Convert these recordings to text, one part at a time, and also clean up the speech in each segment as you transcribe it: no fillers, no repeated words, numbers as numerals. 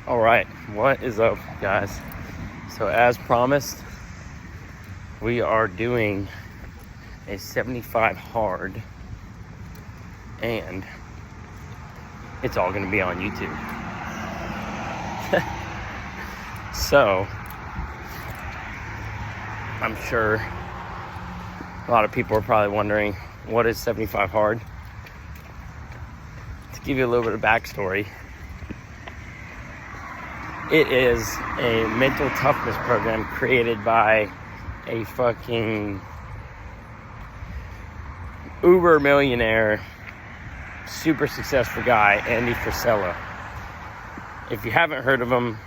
All right, what is up, guys? So as promised, we are doing a 75 hard, and it's all going to be on YouTube. So I'm sure a lot of people are probably wondering, what is 75 hard? To give you a little bit of backstory, it is a mental toughness program created by a fucking uber millionaire, super successful guy, Andy Frisella. If you haven't heard of him,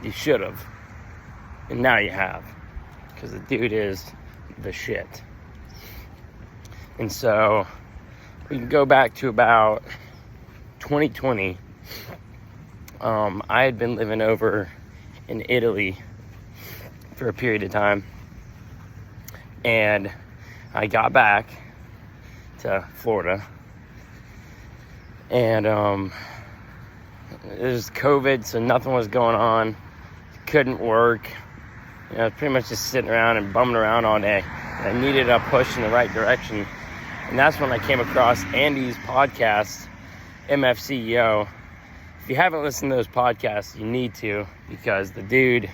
you should have. And now you have. Because the dude is the shit. And so we can go back to about 2020. I had been living over in Italy for a period of time, and I got back to Florida, and it was COVID, so nothing was going on, couldn't work, I was pretty much just sitting around and bumming around all day. I needed a push in the right direction, and that's when I came across Andy's podcast, MFCEO. If you haven't listened to those podcasts, you need to, because the dude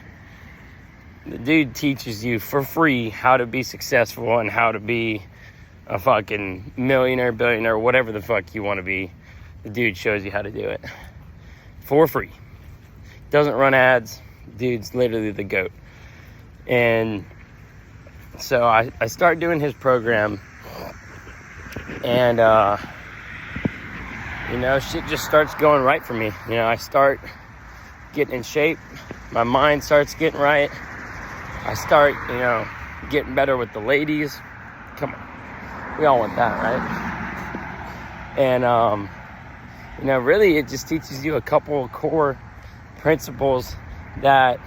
teaches you for free how to be successful and how to be a fucking millionaire, billionaire, whatever the fuck you want to be. The dude shows you how to do it for free. Doesn't run ads. Dude's literally the GOAT. And so I started doing his program, and shit just starts going right for me. I start getting in shape. My mind starts getting right. I start, getting better with the ladies. Come on. We all want that, right? And, really it just teaches you a couple of core principles that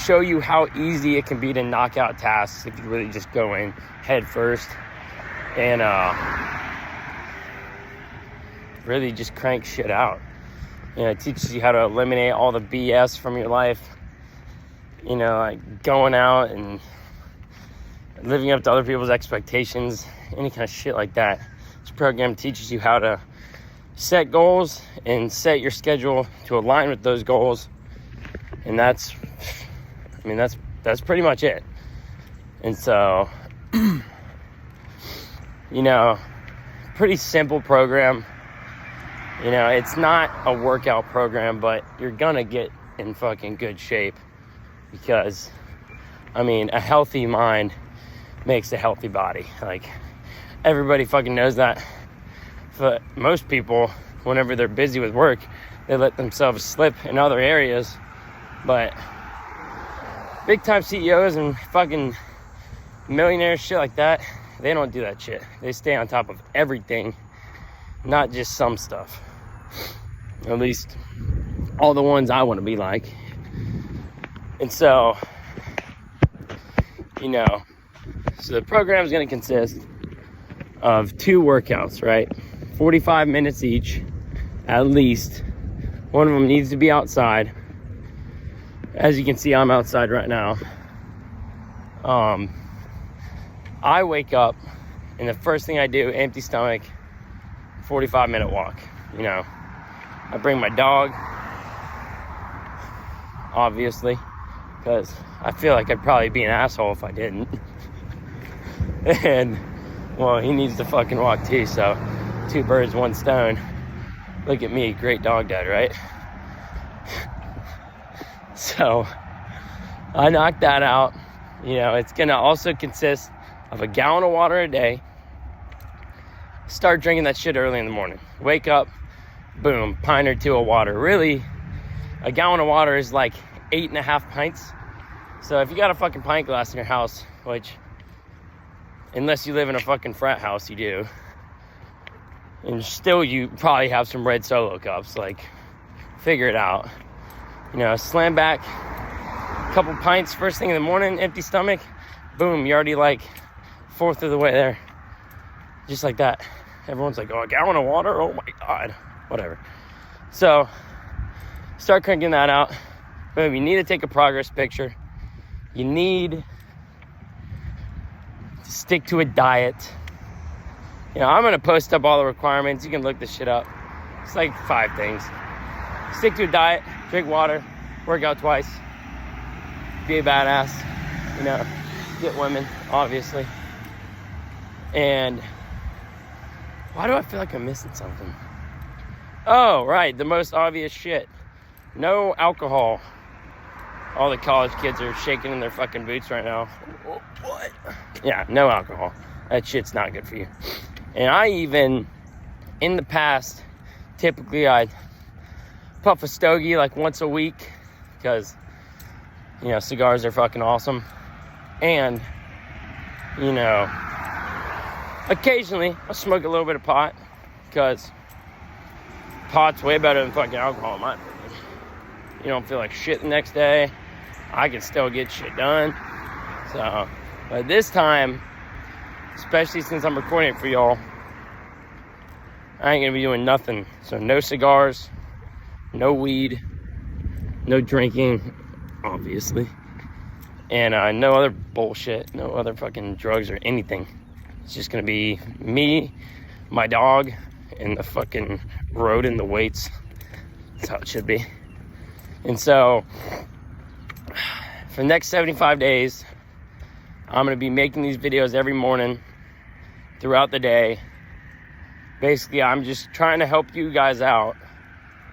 show you how easy it can be to knock out tasks if you really just go in head first. And really just crank shit out. It teaches you how to eliminate all the BS from your life. Like going out and living up to other people's expectations, any kind of shit like that. This program teaches you how to set goals and set your schedule to align with those goals. And that's pretty much it. And so, pretty simple program. It's not a workout program, but you're gonna get in fucking good shape, because a healthy mind makes a healthy body. Like, everybody fucking knows that. But most people, whenever they're busy with work, they let themselves slip in other areas. But big time CEOs and fucking millionaires, shit like that, they don't do that shit. They stay on top of everything, not just some stuff. At least all the ones I want to be like. And so, so the program is going to consist of 2 workouts, right? 45 minutes each, at least. One of them needs to be outside. As you can see, I'm outside right now. I wake up, and the first thing I do, empty stomach, 45-minute walk. I bring my dog, obviously, because I feel like I'd probably be an asshole if I didn't. And, well, he needs to fucking walk too, so 2 birds, 1 stone. Look at me, great dog dad, right? So I knocked that out. It's gonna also consist of a gallon of water a day. Start drinking that shit early in the morning. Wake up, boom, pint or 2 of water. Really, a gallon of water is like 8.5 pints. So if you got a fucking pint glass in your house, which, unless you live in a fucking frat house, you do, and still you probably have some red Solo cups, like, figure it out. Slam back a couple pints first thing in the morning, empty stomach, boom, you're already like 1/4 of the way there. Just like that. Everyone's like, oh, a gallon of water? Oh my God. whatever. So start cranking that out. Boom, you need to take a progress picture. You need to stick to a diet. You know, I'm going to post up all the requirements. You can look this shit up. It's like 5 things. Stick to a diet, drink water, work out twice, be a badass, you know, get women, obviously. And why do I feel like I'm missing something? Oh, right, the most obvious shit. No alcohol. All the college kids are shaking in their fucking boots right now. What? Yeah, no alcohol. That shit's not good for you. And I even, in the past, typically I'd puff a stogie like once a week because, you know, cigars are fucking awesome. And, you know, occasionally I'll smoke a little bit of pot because pot's way better than fucking alcohol in my opinion. You don't feel like shit the next day. I can still get shit done. So, but this time, especially since I'm recording it for y'all, I ain't gonna be doing nothing. So no cigars, no weed, no drinking, obviously. And no other bullshit, no other fucking drugs or anything. It's just gonna be me, my dog, and the fucking road and the weights. That's how it should be. And so, for the next 75 days, I'm going to be making these videos every morning throughout the day. Basically, I'm just trying to help you guys out.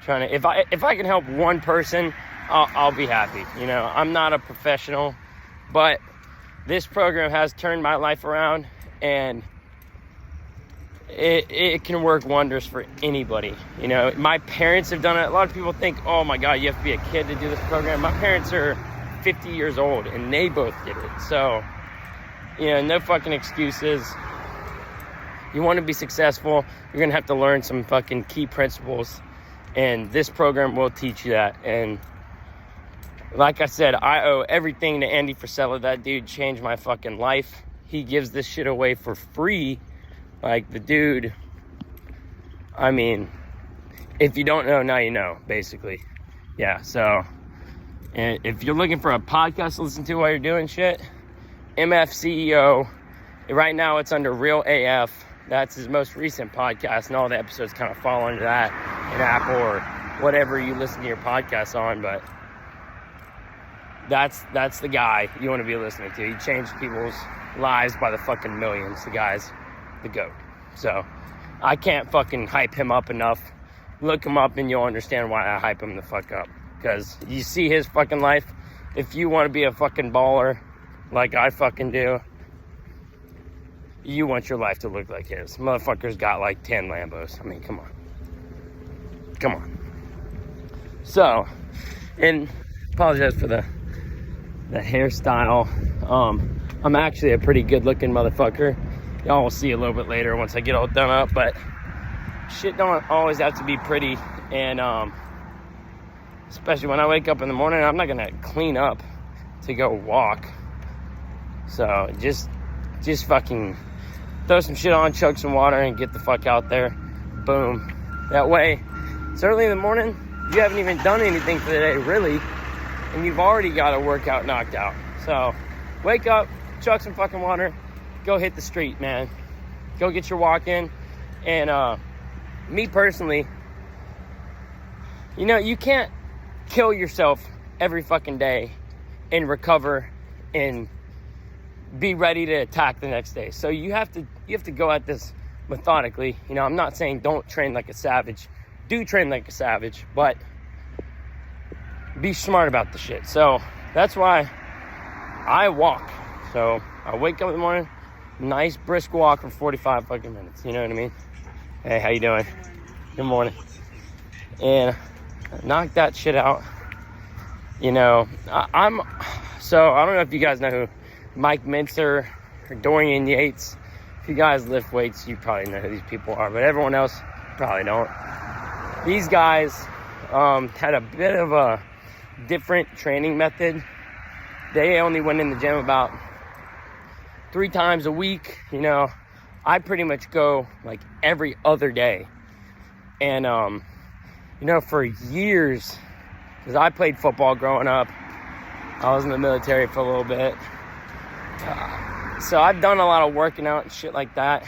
If I can help one person, I'll be happy. You know, I'm not a professional, but this program has turned my life around, and it can work wonders for anybody. You know, my parents have done it. A lot of people think, oh my God, you have to be a kid to do this program. My parents are 50 years old and they both did it. So, you know, no fucking excuses. You want to be successful, you're going to have to learn some fucking key principles. And this program will teach you that. And like I said, I owe everything to Andy Frisella. That dude changed my fucking life. He gives this shit away for free. Like, the dude, I mean, if you don't know, now you know, basically. Yeah, so, and if you're looking for a podcast to listen to while you're doing shit, MFCEO, right now it's under REALAF. That's his most recent podcast, and all the episodes kind of fall under that in Apple or whatever you listen to your podcasts on, but that's the guy you want to be listening to. He changed people's lives by the fucking millions. The guy's the GOAT. So I can't fucking hype him up enough. Look him up and you'll understand why I hype him the fuck up. Because you see his fucking life. If you want to be a fucking baller like I fucking do, you want your life to look like his. Motherfucker's got like 10 Lambos. I mean, come on. Come on. So, and apologize for the hairstyle. I'm actually a pretty good looking motherfucker. Y'all will see a little bit later once I get all done up, but shit don't always have to be pretty. And especially when I wake up in the morning, I'm not gonna clean up to go walk. So just fucking throw some shit on, chug some water, and get the fuck out there. Boom. That way, it's early in the morning, you haven't even done anything for the day, really, and you've already got a workout knocked out. So wake up, chug some fucking water, go hit the street, man. Go get your walk in. And me personally, you know, you can't kill yourself every fucking day and recover and be ready to attack the next day. So you have to go at this methodically. You know, I'm not saying don't train like a savage. Do train like a savage, but be smart about the shit. So that's why I walk. So I wake up in the morning, nice brisk walk for 45 fucking minutes. You know what I mean? Hey, how you doing? Good morning. And knock that shit out. You know, I don't know if you guys know who Mike Mincer or Dorian Yates. If you guys lift weights, you probably know who these people are, but everyone else probably don't. These guys had a bit of a different training method. They only went in the gym about 3 times a week. You know, I pretty much go like every other day. And You know, for years, because I played football growing up. I was in the military for a little bit. So I've done a lot of working out and shit like that.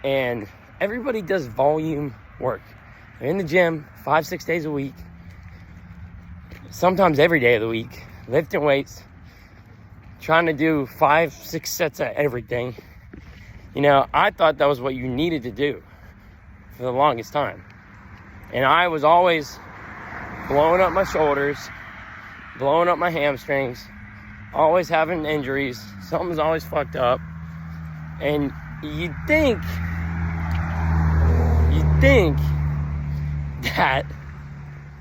And everybody does volume work. They're in the gym 5-6 days a week. Sometimes every day of the week. Lifting weights. Trying to do 5-6 sets of everything. You know, I thought that was what you needed to do for the longest time. And I was always blowing up my shoulders, blowing up my hamstrings, always having injuries. Something's always fucked up. And you'd think that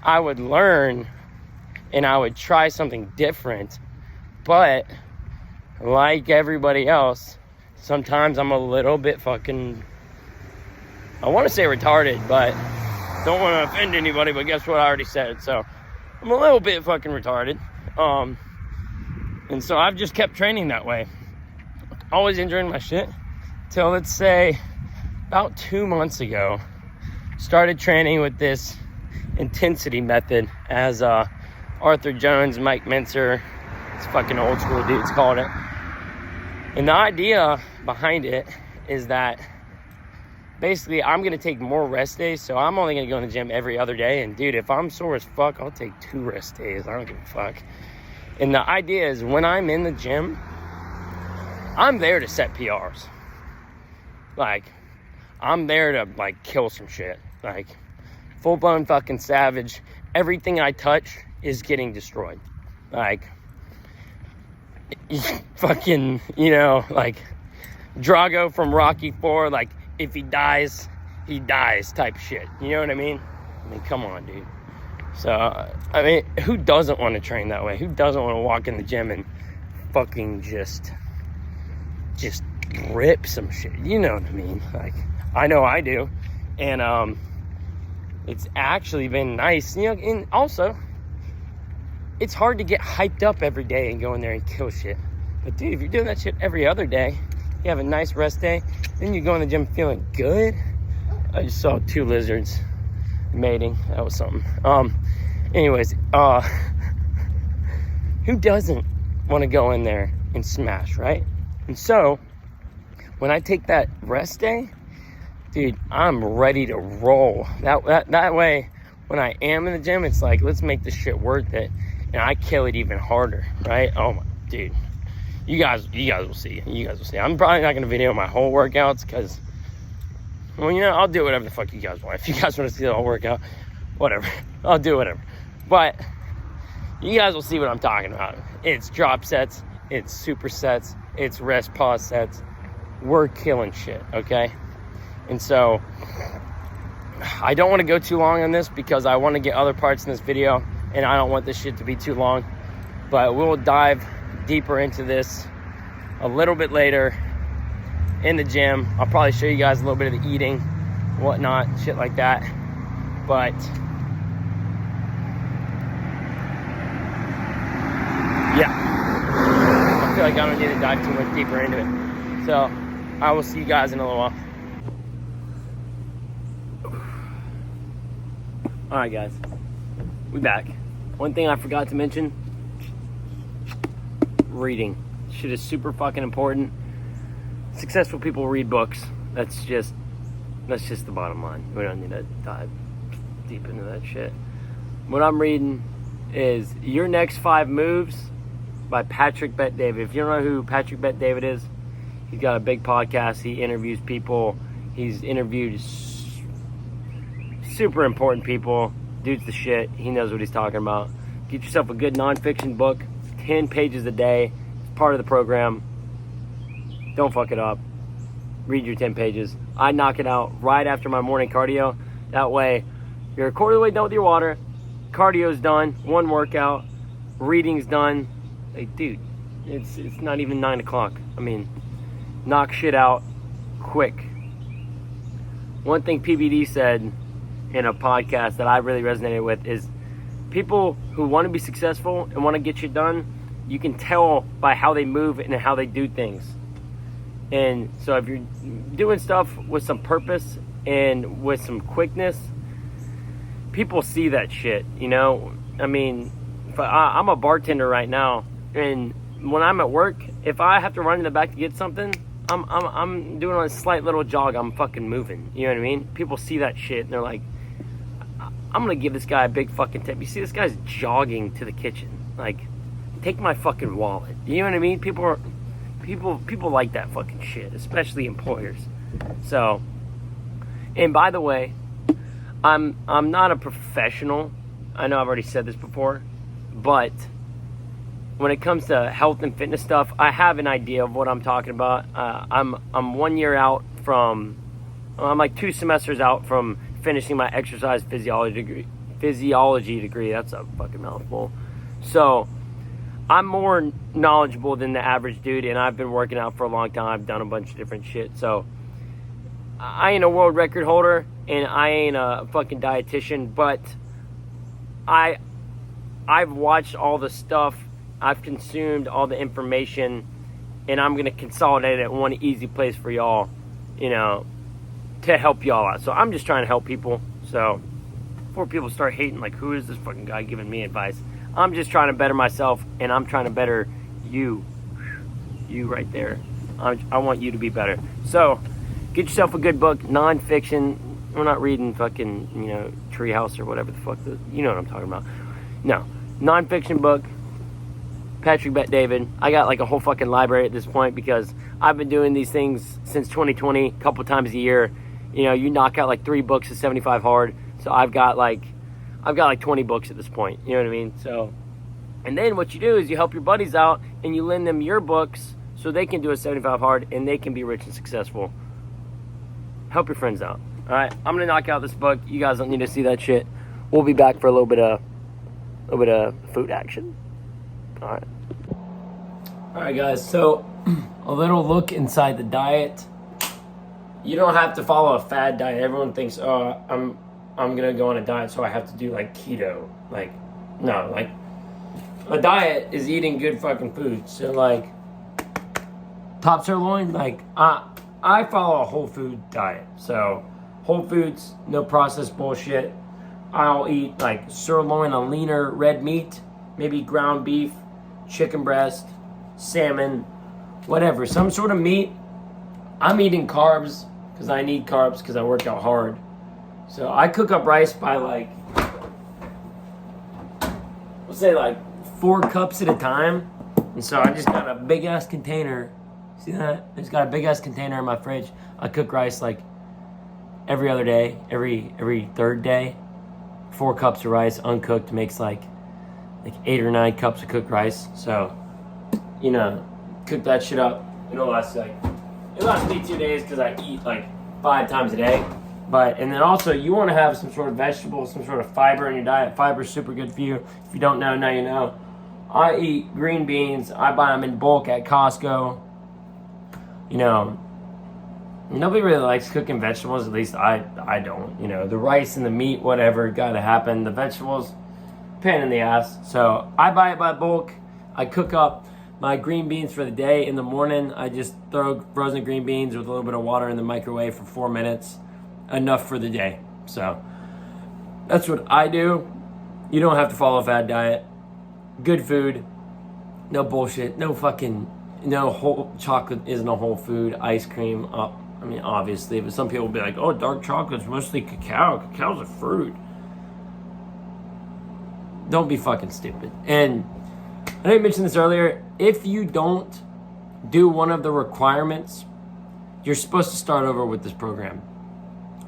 I would learn and I would try something different. But like everybody else, sometimes I'm a little bit fucking, I want to say retarded, but don't want to offend anybody, but guess what, I already said it. So I'm a little bit fucking retarded. And so I've just kept training that way. Always injuring my shit. Till, let's say, about 2 months ago, started training with this intensity method, as Arthur Jones, Mike Mincer, it's fucking old school dudes called it. And the idea behind it is that basically I'm going to take more rest days, so I'm only going to go in the gym every other day. And dude, if I'm sore as fuck, I'll take 2 rest days. I don't give a fuck. And the idea is when I'm in the gym, I'm there to set PRs. Like, I'm there to, like, kill some shit. Like, full-blown fucking savage. Everything I touch is getting destroyed. Like, fucking, you know, like, Drago from Rocky 4, like, if he dies type shit. You know what I mean? I mean, come on, dude. So, I mean, who doesn't want to train that way? Who doesn't want to walk in the gym and fucking just rip some shit? You know what I mean? Like, I know I do. And, it's actually been nice. You know, and also, it's hard to get hyped up every day and go in there and kill shit. But, dude, if you're doing that shit every other day, you have a nice rest day, then you go in the gym feeling good. I just saw 2 lizards mating. That was something. Anyways, who doesn't want to go in there and smash, right? And so, when I take that rest day, dude, I'm ready to roll. That way, when I am in the gym, it's like, let's make this shit worth it. And I kill it even harder, right? Oh my, dude. You guys will see. You guys will see. I'm probably not going to video my whole workouts because, well, you know, I'll do whatever the fuck you guys want. If you guys want to see the whole workout, whatever. I'll do whatever. But you guys will see what I'm talking about. It's drop sets. It's supersets. It's rest pause sets. We're killing shit, okay? And so, I don't want to go too long on this because I want to get other parts in this video, and I don't want this shit to be too long. But we'll dive deeper into this a little bit later in the gym. I'll probably show you guys a little bit of the eating, whatnot, shit like that. But yeah, I feel like I don't need to dive too much deeper into it. So I will see you guys in a little while. Alright guys, we back. One thing I forgot to mention, reading. Shit is super fucking important. Successful people read books. That's just the bottom line. We don't need to dive deep into that shit. What I'm reading is Your Next 5 Moves by Patrick Bet-David. If you don't know who Patrick Bet-David is, he's got a big podcast. He interviews people. He's interviewed super important people. Dude's the shit. He knows what he's talking about. Get yourself a good nonfiction book. 10 pages a day. It's part of the program. Don't fuck it up. Read your 10 pages. I knock it out right after my morning cardio. That way, you're a quarter of the way done with your water. Cardio's done. 1 workout. Reading's done. Like, dude, it's not even 9 o'clock. I mean, knock shit out quick. One thing PBD said in a podcast that I really resonated with is people who want to be successful and want to get shit done, you can tell by how they move and how they do things. And so if you're doing stuff with some purpose and with some quickness, people see that shit, you know? I mean, I'm a bartender right now, and when I'm at work, if I have to run in the back to get something, I'm doing a slight little jog. I'm fucking moving. You know what I mean? People see that shit, and they're like, I'm gonna give this guy a big fucking tip. You see this guy's jogging to the kitchen. Like, take my fucking wallet. You know what I mean? People like that fucking shit, especially employers. So, and by the way, I'm not a professional. I know I've already said this before, but when it comes to health and fitness stuff, I have an idea of what I'm talking about. I'm 1 year out from, I'm like 2 semesters out from finishing my exercise physiology degree. That's a fucking mouthful. So I'm more knowledgeable than the average dude, and I've been working out for a long time. I've done a bunch of different shit. So I ain't a world record holder, and I ain't a fucking dietitian, but I've watched all the stuff. I've consumed all the information, and I'm going to consolidate it in one easy place for y'all, you know, to help y'all out. So I'm just trying to help people. So before people start hating, like, who is this fucking guy giving me advice? I'm just trying to better myself, and I'm trying to better you. You right there. I want you to be better. So get yourself a good book, nonfiction. We're not reading fucking, you know, Treehouse or whatever the fuck. You know what I'm talking about. No. Nonfiction book. Patrick Bet David. I got like a whole fucking library at this point because I've been doing these things since 2020, a couple times a year. You know, you knock out like 3 books at 75 hard. So I've got like 20 books at this point. You know what I mean? So, and then what you do is you help your buddies out and you lend them your books so they can do a 75 hard and they can be rich and successful. Help your friends out. All right, I'm gonna knock out this book. You guys don't need to see that shit. We'll be back for a little bit of food action. All right, guys. So a little look inside the diet. You don't have to follow a fad diet. Everyone thinks, oh, I'm gonna go on a diet, so I have to do like keto. Like, no, like a diet is eating good fucking food. So like top sirloin, like I follow a whole food diet. So whole foods, no processed bullshit. I'll eat like sirloin, a leaner red meat, maybe ground beef, chicken breast, salmon, whatever, some sort of meat. I'm eating carbs because I need carbs because I work out hard. So I cook up rice by like, we'll say like 4 cups at a time. And so I just got a big ass container. See that? I just got a big ass container in my fridge. I cook rice like every other day, every third day. 4 cups of rice uncooked makes like 8 or 9 cups of cooked rice. So, you know, cook that shit up. It lasts me 2 days because I eat like 5 times a day. But, and then also you want to have some sort of vegetable, some sort of fiber in your diet. Fiber is super good for you. If you don't know, now you know. I eat green beans. I buy them in bulk at Costco. You know, nobody really likes cooking vegetables. At least I don't. You know, the rice and the meat, whatever, gotta happen. The vegetables, pain in the ass. So I buy it by bulk. I cook up my green beans for the day. In the morning, I just throw frozen green beans with a little bit of water in the microwave for 4 minutes. Enough for the day. So that's what I do. You don't have to follow a fad diet. Good food. No bullshit. No whole chocolate isn't a whole food. Ice cream. I mean, obviously, but some people will be like, oh, dark chocolate's mostly cacao. Cacao's a fruit. Don't be fucking stupid. And I didn't mention this earlier. If you don't do one of the requirements, you're supposed to start over with this program.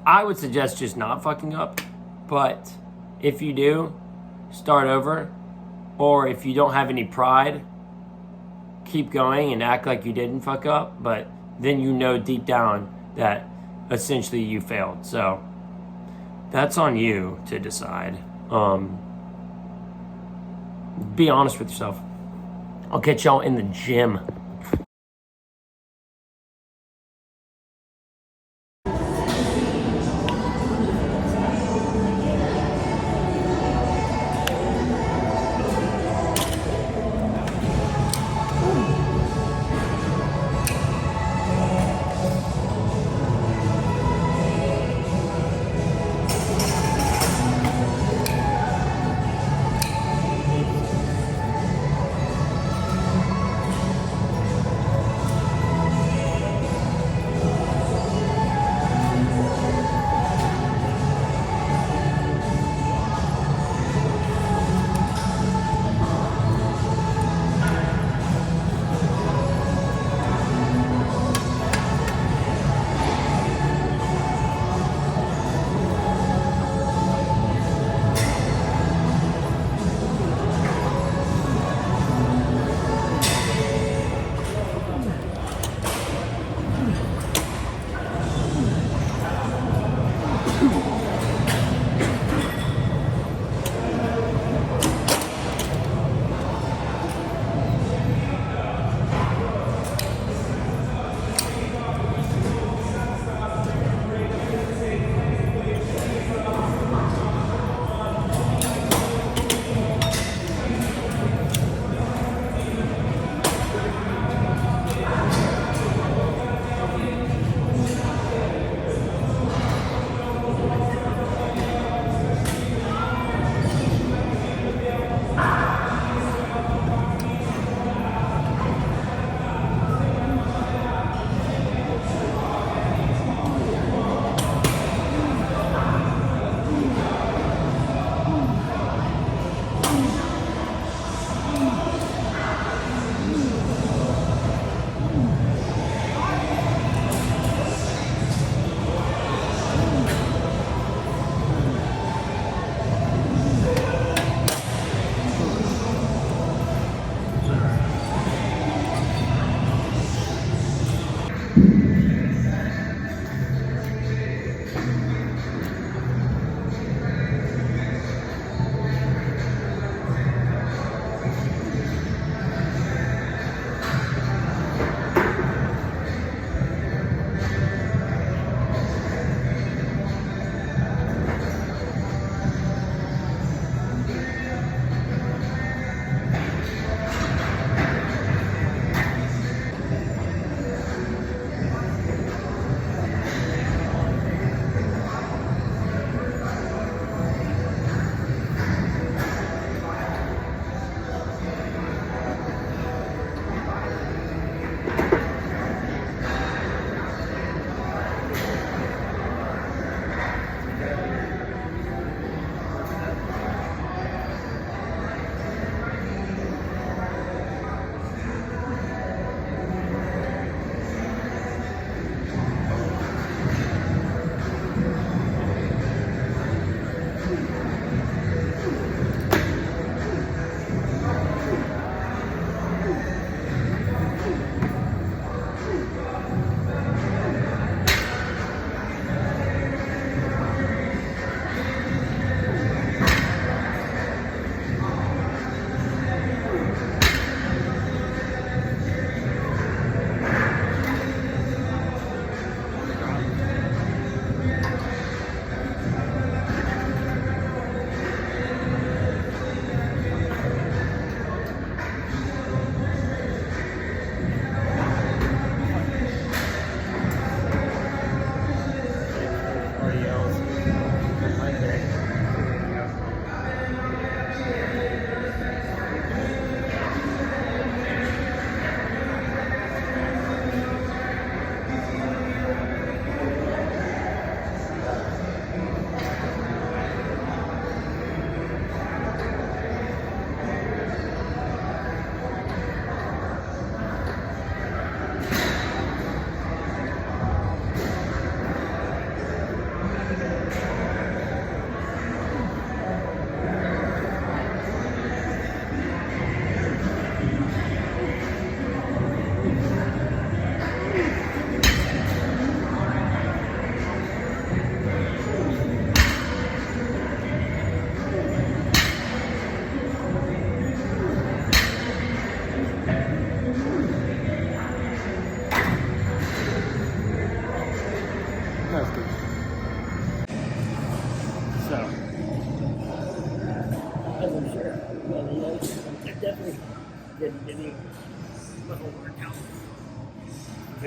I would suggest just not fucking up. But if you do, start over. Or if you don't have any pride, keep going and act like you didn't fuck up. But then you know deep down that essentially you failed. So that's on you to decide. Be honest with yourself. I'll catch y'all in the gym.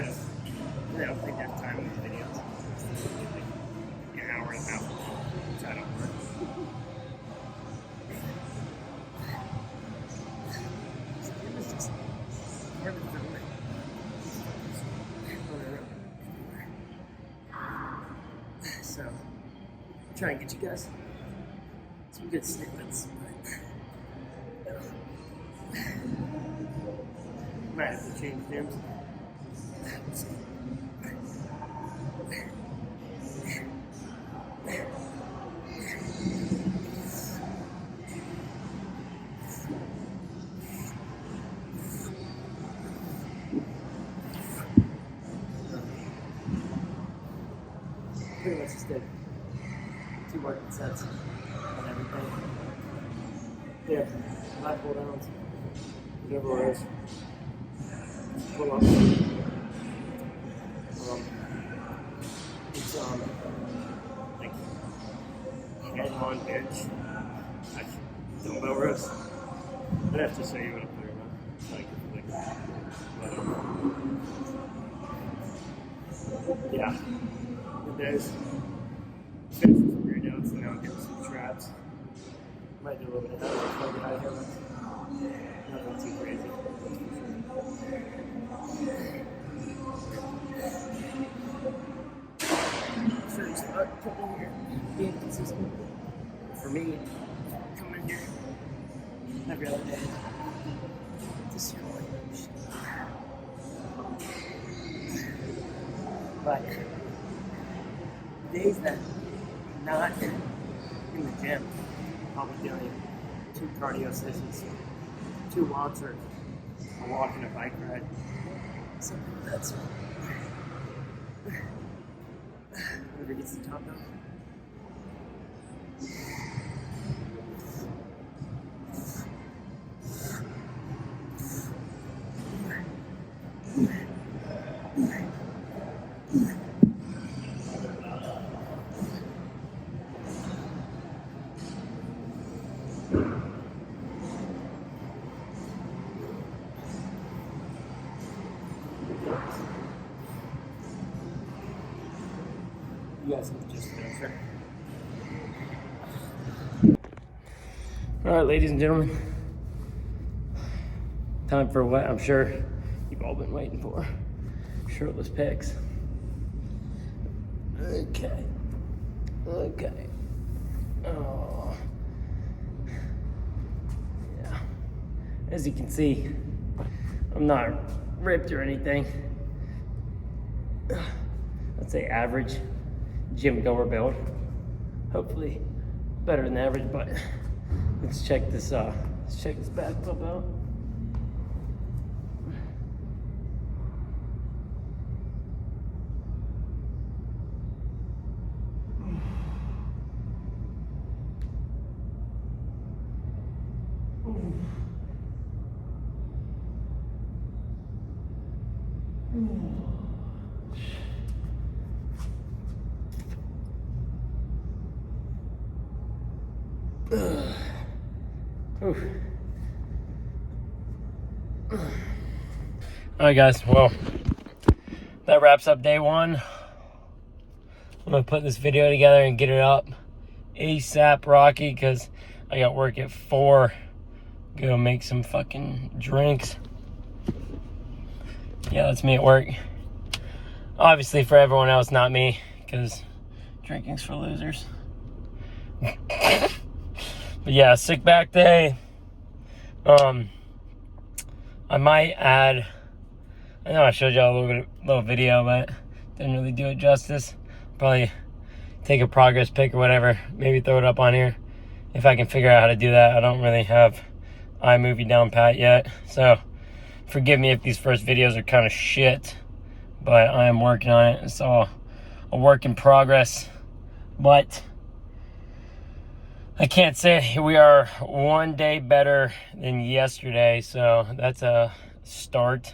because I don't think there's time in these videos. It's like an hour and a half long, which I don't work. It was just hard to film it. So, I'll try and get you guys some good snippets. Might have to change names. Pretty much just did 2 working sets on everything. Yeah, 5 pull downs, whatever it is. Pull up. It's like head on bench. Actually, dumbbell rows. I'd have to show you what I'm putting on. But yeah. With those, finish some rear delts, and now I'm getting some traps. Might do a little bit of that. I'll get out of here. Nothing too crazy. Sure, start coming here, being consistent. For me, coming here every other day. Just but days that I'm not in the gym, I'll be doing 2 cardio sessions, 2 walks, or a walk and a bike ride. Something like that. So whoever gets the top down. You guys can just answer. All right, ladies and gentlemen, time for what I'm sure you've all been waiting for. Shirtless pics. Okay. Oh. Yeah. As you can see, I'm not ripped or anything. Let's say average gym goer build. Hopefully better than average, but let's check this back pump out. Alright guys, well, that wraps up day 1. I'm gonna put this video together and get it up ASAP Rocky, because I got work at 4. Go make some fucking drinks. Yeah, that's me at work. Obviously for everyone else, not me, because drinking's for losers. But yeah, sick back day. I might add, I know I showed y'all a little video, but didn't really do it justice. Probably take a progress pic or whatever, maybe throw it up on here if I can figure out how to do that. I don't really have iMovie down pat yet, so forgive me if these first videos are kind of shit, but I am working on it. It's all a work in progress, but I can't say we are one day better than yesterday, so that's a start.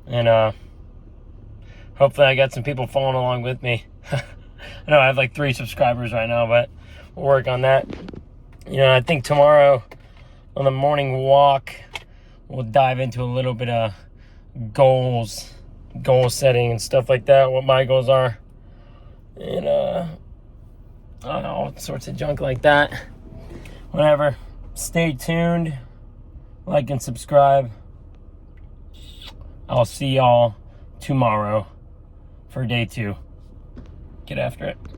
And hopefully I got some people following along with me. I know I have like 3 subscribers right now, but we'll work on that. You know, I think tomorrow on the morning walk, we'll dive into a little bit of goals goal setting and stuff like that, what my goals are. And, I don't know, all sorts of junk like that. Whatever. Stay tuned. Like and subscribe. I'll see y'all tomorrow for day 2. Get after it.